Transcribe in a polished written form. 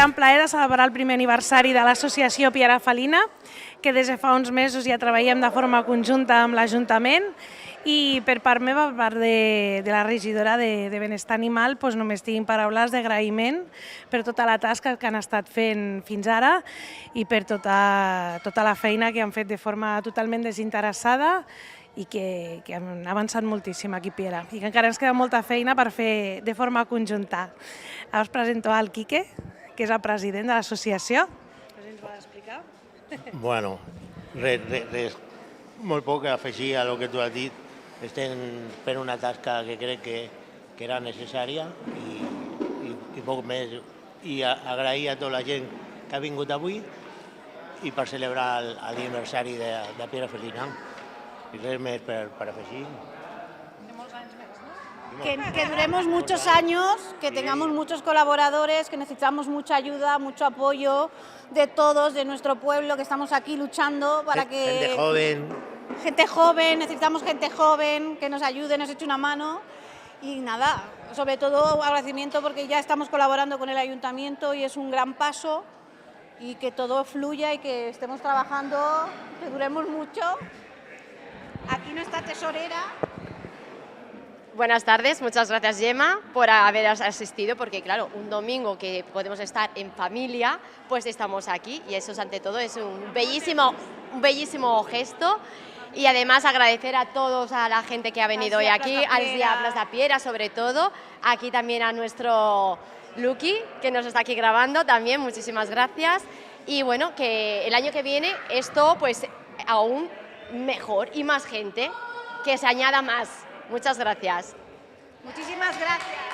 gran plaer de celebrar el primer aniversari de l'associació Piera Felina, que des de fa uns mesos ja treballem de forma conjunta amb l'Ajuntament, i per part meva, per part de la regidora de Benestar Animal, doncs només tinc paraules d'agraïment per tota la tasca que han estat fent fins ara i per tota la feina que han fet de forma totalment desinteressada i que han avançat moltíssim aquí a Piera i que encara ens queda molta feina per fer de forma conjunta. Ara us presento al Quique, que és el president de l'associació. Ens ho ha d'explicar. Bueno, res, molt poc a afegir a lo que tu has dit. Estem fent una tasca que crec que era necessària i poc més. I agrair a tota la gent que ha vingut avui i per celebrar l'aniversari de Piera Felina. Y res més per afegir. Que duremos muchos años, que tengamos muchos colaboradores, que necesitamos mucha ayuda, mucho apoyo de todos, de nuestro pueblo, que estamos aquí luchando para que... Gente joven. Gente joven, necesitamos gente joven que nos ayude, nos eche una mano. Y nada, sobre todo agradecimiento porque ya estamos colaborando con el Ayuntamiento y es un gran paso y que todo fluya y que estemos trabajando, que duremos mucho. Aquí nuestra tesorera. Buenas tardes, muchas gracias Gemma por haber asistido, porque claro, un domingo que podemos estar en familia, pues estamos aquí y eso ante todo es un bellísimo gesto. Y además agradecer a todos, a la gente que ha venido hoy aquí, a los Diables de Piera sobre todo, aquí también a nuestro Luqui, que nos está aquí grabando también, muchísimas gracias. Y bueno, que el año que viene esto pues aún mejor y más gente, que se añada más. Muchas gracias. Muchísimas gracias.